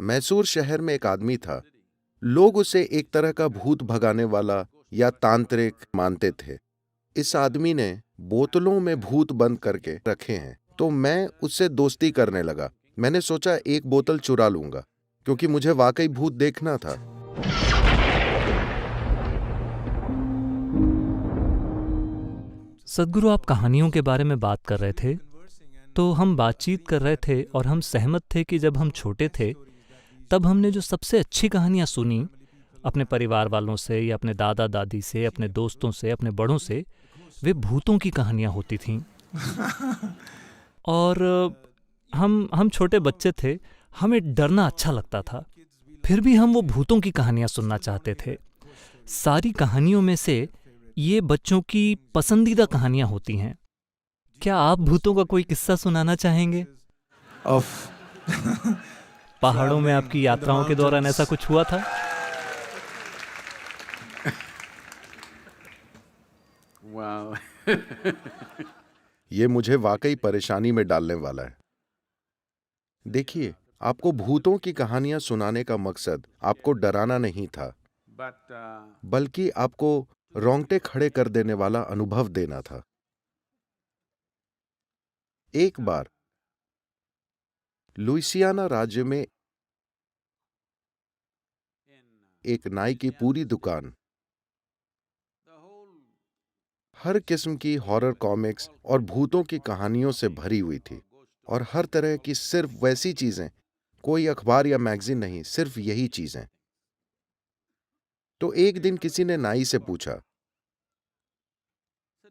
मैसूर शहर में एक आदमी था। लोग उसे एक तरह का भूत भगाने वाला या तांत्रिक मानते थे। इस आदमी ने बोतलों में भूत बंद करके रखे हैं, तो मैं उससे दोस्ती करने लगा। मैंने सोचा एक बोतल चुरा लूंगा, क्योंकि मुझे वाकई भूत देखना था। सद्गुरु, आप कहानियों के बारे में बात कर रहे थे, तो हम बातचीत कर रहे थे और हम सहमत थे कि जब हम छोटे थे तब हमने जो सबसे अच्छी कहानियाँ सुनी अपने परिवार वालों से या अपने दादा दादी से, अपने दोस्तों से, अपने बड़ों से, वे भूतों की कहानियाँ होती थीं। और हम छोटे बच्चे थे, हमें डरना अच्छा लगता था, फिर भी हम वो भूतों की कहानियाँ सुनना चाहते थे। सारी कहानियों में से ये बच्चों की पसंदीदा कहानियाँ होती हैं। क्या आप भूतों का कोई किस्सा सुनाना चाहेंगे? of पहाड़ों में आपकी यात्राओं के दौरान ऐसा कुछ हुआ था? wow. ये मुझे वाकई परेशानी में डालने वाला है। देखिए, आपको भूतों की कहानियां सुनाने का मकसद आपको डराना नहीं था, But बल्कि आपको रोंगटे खड़े कर देने वाला अनुभव देना था। एक बार लुइसियाना राज्य में एक नाई की पूरी दुकान हर किस्म की हॉरर कॉमिक्स और भूतों की कहानियों से भरी हुई थी, और हर तरह की सिर्फ वैसी चीजें, कोई अखबार या मैगजीन नहीं, सिर्फ यही चीजें। तो एक दिन किसी ने नाई से पूछा,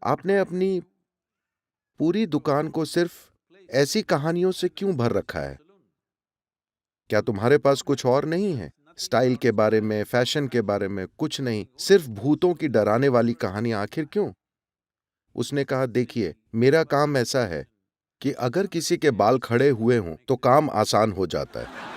आपने अपनी पूरी दुकान को सिर्फ ऐसी कहानियों से क्यों भर रखा है? क्या तुम्हारे पास कुछ और नहीं है? स्टाइल के बारे में, फैशन के बारे में कुछ नहीं, सिर्फ भूतों की डराने वाली कहानियां, आखिर क्यों? उसने कहा, देखिए, मेरा काम ऐसा है कि अगर किसी के बाल खड़े हुए हों तो काम आसान हो जाता है।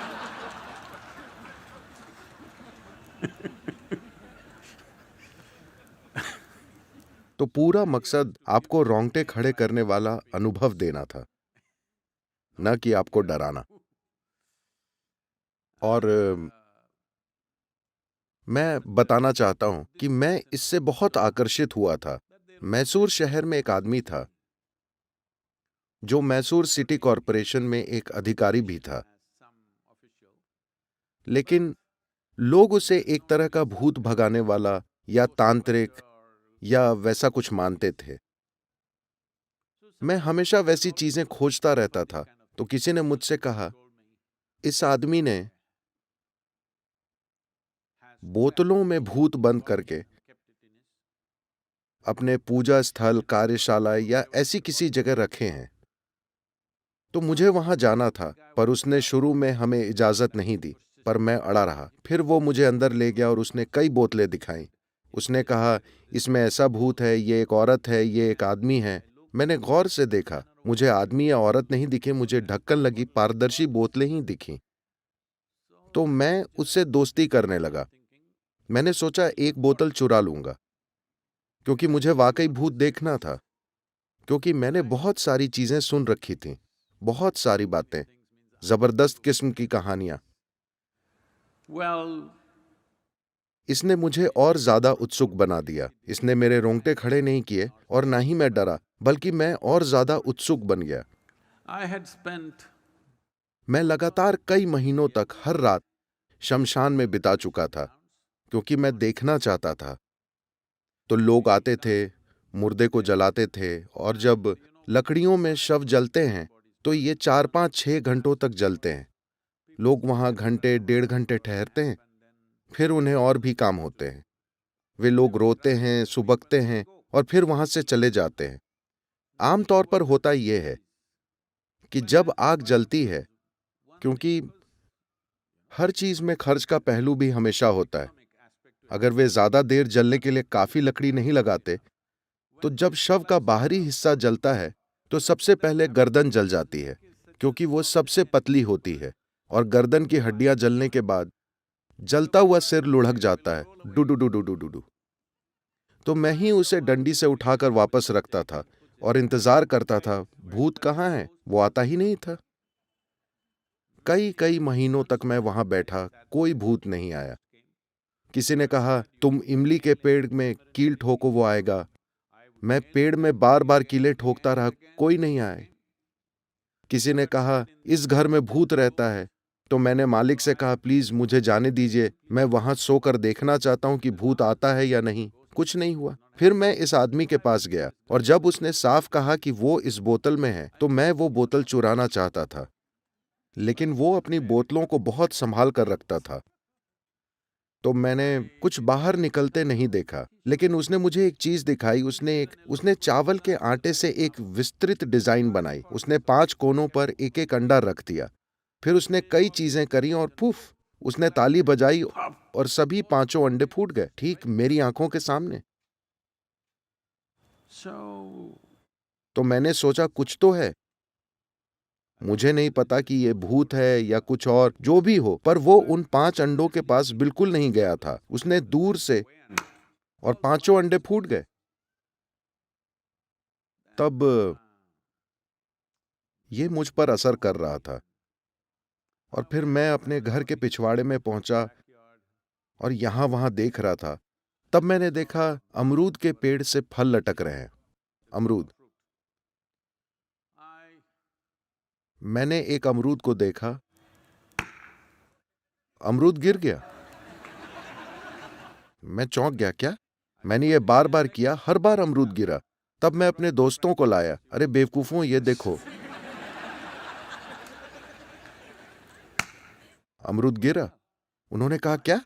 तो पूरा मकसद आपको रोंगटे खड़े करने वाला अनुभव देना था, न कि आपको डराना। और मैं बताना चाहता हूं कि मैं इससे बहुत आकर्षित हुआ था। मैसूर शहर में एक आदमी था जो मैसूर सिटी कॉरपोरेशन में एक अधिकारी भी था, लेकिन लोग उसे एक तरह का भूत भगाने वाला या तांत्रिक या वैसा कुछ मानते थे। मैं हमेशा वैसी चीजें खोजता रहता था, तो किसी ने मुझसे कहा, इस आदमी ने बोतलों में भूत बंद करके अपने पूजा स्थल, कार्यशाला या ऐसी किसी जगह रखे हैं। तो मुझे वहां जाना था, पर उसने शुरू में हमें इजाजत नहीं दी, पर मैं अड़ा रहा। फिर वो मुझे अंदर ले गया और उसने कई बोतलें दिखाई। उसने कहा, इसमें ऐसा भूत है, ये एक औरत है, ये एक आदमी है। मैंने गौर से देखा, मुझे आदमी या औरत नहीं दिखे, मुझे ढक्कन लगी पारदर्शी बोतलें ही दिखीं। तो मैं उससे दोस्ती करने लगा। मैंने सोचा एक बोतल चुरा लूंगा, क्योंकि मुझे वाकई भूत देखना था। क्योंकि मैंने बहुत सारी चीजें सुन रखी थीं, बहुत सारी बातें, जबरदस्त किस्म की कहानियां। well, इसने मुझे और ज्यादा उत्सुक बना दिया। इसने मेरे रोंगटे खड़े नहीं किए, और ना ही मैं डरा, बल्कि मैं और ज्यादा उत्सुक बन गया। I had spent मैं लगातार कई महीनों तक हर रात शमशान में बिता चुका था, क्योंकि मैं देखना चाहता था। तो लोग आते थे, मुर्दे को जलाते थे, और जब लकड़ियों में शव जलते हैं तो ये 4, 5, 6 घंटों तक जलते हैं। लोग वहां घंटे, 1.5 घंटे ठहरते हैं, फिर उन्हें और भी काम होते हैं। वे लोग रोते हैं, सुबकते हैं, और फिर वहां से चले जाते हैं। आमतौर पर होता यह है कि जब आग जलती है, क्योंकि हर चीज में खर्च का पहलू भी हमेशा होता है, अगर वे ज्यादा देर जलने के लिए काफी लकड़ी नहीं लगाते, तो जब शव का बाहरी हिस्सा जलता है तो सबसे पहले गर्दन जल जाती है, क्योंकि वो सबसे पतली होती है, और गर्दन की हड्डियां जलने के बाद जलता हुआ सिर लुढ़क जाता है, do do do do do do do. तो मैं ही उसे डंडी से उठाकर वापस रखता था और इंतजार करता था, भूत कहाँ है? वो आता ही नहीं था। कई कई महीनों तक मैं वहां बैठा, कोई भूत नहीं आया। किसी ने कहा तुम इमली के पेड़ में कील ठोको वो आएगा। मैं पेड़ में बार बार कीलें ठोकता रहा, कोई नहीं आए। किसी ने कहा इस घर में भूत रहता है, तो मैंने मालिक से कहा प्लीज मुझे जाने दीजिए, मैं वहां सोकर देखना चाहता हूं कि भूत आता है या नहीं। कुछ नहीं हुआ। फिर मैं इस आदमी के पास गया और जब उसने साफ कहा कि वो इस बोतल में है, तो मैं वो बोतल चुराना चाहता था, लेकिन वो अपनी बोतलों को बहुत संभाल कर रखता था, तो मैंने कुछ बाहर निकलते नहीं देखा। लेकिन उसने मुझे एक चीज दिखाई। उसने चावल के आटे से एक विस्तृत डिजाइन बनाई। उसने 5 कोनों पर एक एक अंडा रख दिया। फिर उसने कई चीजें करी और पुफ, उसने ताली बजाई और सभी 5 अंडे फूट गए, ठीक मेरी आंखों के सामने। So, तो मैंने सोचा कुछ तो है। मुझे नहीं पता कि ये भूत है या कुछ और, जो भी हो, पर वो उन 5 अंडों के पास बिल्कुल नहीं गया था। उसने दूर से, और 5 अंडे फूट गए। तब ये मुझ पर असर कर रहा था। और फिर मैं अपने घर के पिछवाड़े में पहुंचा और यहां वहां देख रहा था। तब मैंने देखा अमरूद के पेड़ से फल लटक रहे हैं। अमरूद। मैंने एक अमरूद को देखा, अमरूद गिर गया। मैं चौंक गया। क्या? मैंने ये बार बार किया, हर बार अमरूद गिरा। तब मैं अपने दोस्तों को लाया, अरे बेवकूफों, ये देखो अमरूद गिरा। उन्होंने कहा क्या?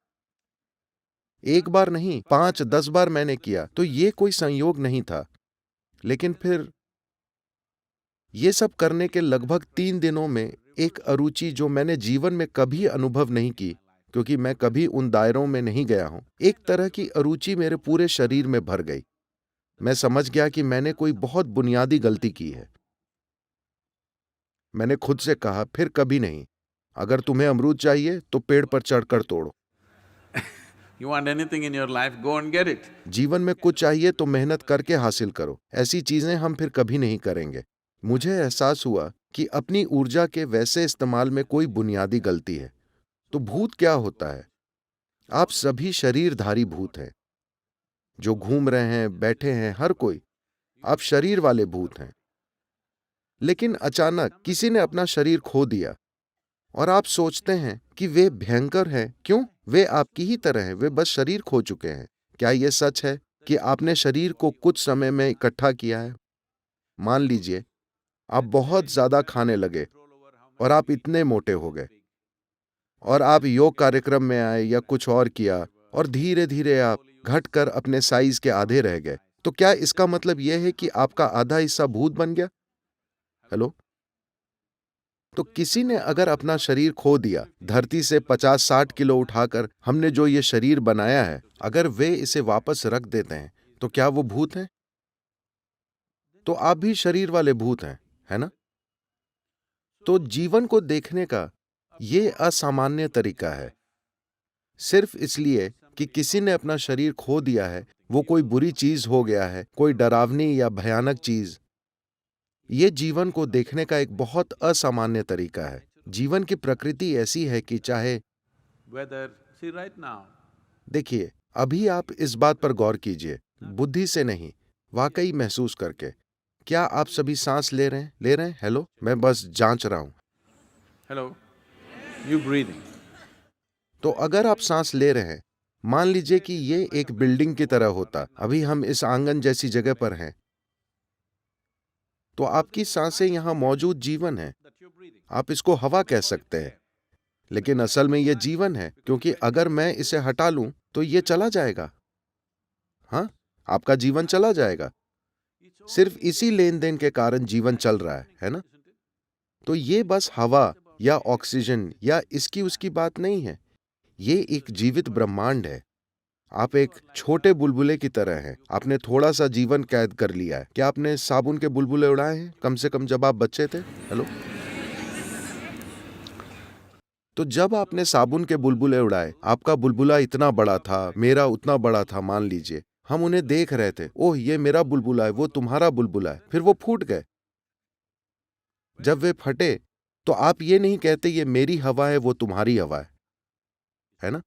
एक बार नहीं, 5-10 बार मैंने किया, तो ये कोई संयोग नहीं था। लेकिन फिर ये सब करने के लगभग 3 दिनों में एक अरुचि जो मैंने जीवन में कभी अनुभव नहीं की, क्योंकि मैं कभी उन दायरों में नहीं गया हूं, एक तरह की अरुचि मेरे पूरे शरीर में भर गई। मैं समझ गया कि मैंने कोई बहुत बुनियादी गलती की है। मैंने खुद से कहा फिर कभी नहीं। अगर तुम्हें अमरूद चाहिए तो पेड़ पर चढ़कर तोड़ो। you want anything in your life, go and get it. जीवन में कुछ चाहिए तो मेहनत करके हासिल करो। ऐसी चीजें हम फिर कभी नहीं करेंगे। मुझे एहसास हुआ कि अपनी ऊर्जा के वैसे इस्तेमाल में कोई बुनियादी गलती है। तो भूत क्या होता है? आप सभी शरीरधारी भूत हैं, जो घूम रहे हैं, बैठे हैं, हर कोई। आप शरीर वाले भूत हैं। लेकिन अचानक किसी ने अपना शरीर खो दिया और आप सोचते हैं कि वे भयंकर हैं। क्यों? वे आपकी ही तरह हैं, वे बस शरीर खो चुके हैं। क्या यह सच है कि आपने शरीर को कुछ समय में इकट्ठा किया है? मान लीजिए आप बहुत ज्यादा खाने लगे और आप इतने मोटे हो गए, और आप योग कार्यक्रम में आए या कुछ और किया, और धीरे धीरे आप घटकर अपने साइज के आधे रह गए। तो क्या इसका मतलब यह है कि आपका आधा हिस्सा भूत बन गया? हेलो? तो किसी ने अगर अपना शरीर खो दिया, धरती से 50-60 किलो उठाकर हमने जो ये शरीर बनाया है, अगर वे इसे वापस रख देते हैं, तो क्या वो भूत हैं? तो आप भी शरीर वाले भूत हैं, है ना? तो जीवन को देखने का ये असामान्य तरीका है। सिर्फ इसलिए कि किसी ने अपना शरीर खो दिया है, वो कोई बुरी चीज हो गया है, कोई डरावनी या भयानक चीज। ये जीवन को देखने का एक बहुत असामान्य तरीका है। जीवन की प्रकृति ऐसी है कि चाहे, Whether, see right now, देखिए, अभी आप इस बात पर गौर कीजिए, बुद्धि से नहीं, वाकई महसूस करके। क्या आप सभी सांस ले रहे हैं? ले रहे हैं? हेलो? मैं बस जांच रहा हूं। hello, you breathing. तो अगर आप सांस ले रहे हैं, मान लीजिए कि ये एक बिल्डिंग की तरह होता। अभी हम इस आंगन जैसी जगह पर हैं, तो आपकी सांसें यहां मौजूद जीवन है। आप इसको हवा कह सकते हैं, लेकिन असल में यह जीवन है, क्योंकि अगर मैं इसे हटा लूं तो ये चला जाएगा। हाँ, आपका जीवन चला जाएगा। सिर्फ इसी लेन देन के कारण जीवन चल रहा है ना? तो ये बस हवा या ऑक्सीजन या इसकी उसकी बात नहीं है। ये एक जीवित ब्रह्मांड है। आप एक छोटे बुलबुले की तरह हैं। आपने थोड़ा सा जीवन कैद कर लिया है। क्या आपने साबुन के बुलबुले उड़ाए हैं, कम से कम जब आप बच्चे थे? हेलो? तो जब आपने साबुन के बुलबुले उड़ाए, आपका बुलबुला इतना बड़ा था, मेरा उतना बड़ा था, मान लीजिए। हम उन्हें देख रहे थे, ओह ये मेरा बुलबुला है, वो तुम्हारा बुलबुला है। फिर वो फूट गए। जब वे फटे तो आप ये नहीं कहते ये मेरी हवा है, वो तुम्हारी हवा है ना?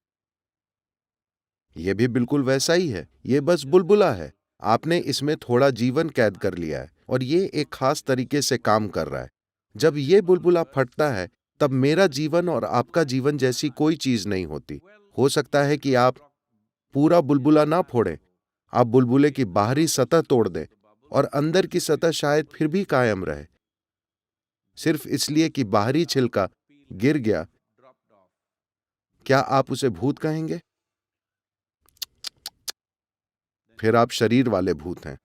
ये भी बिल्कुल वैसा ही है, ये बस बुलबुला है। आपने इसमें थोड़ा जीवन कैद कर लिया है और ये एक खास तरीके से काम कर रहा है। जब ये बुलबुला फटता है, तब मेरा जीवन और आपका जीवन जैसी कोई चीज नहीं होती। हो सकता है कि आप पूरा बुलबुला ना फोड़ें, आप बुलबुले की बाहरी सतह तोड़ दें और अंदर की सतह शायद फिर भी कायम रहे, सिर्फ इसलिए कि बाहरी छिलका गिर गया। क्या आप उसे भूत कहेंगे? फिर आप शरीर वाले भूत हैं।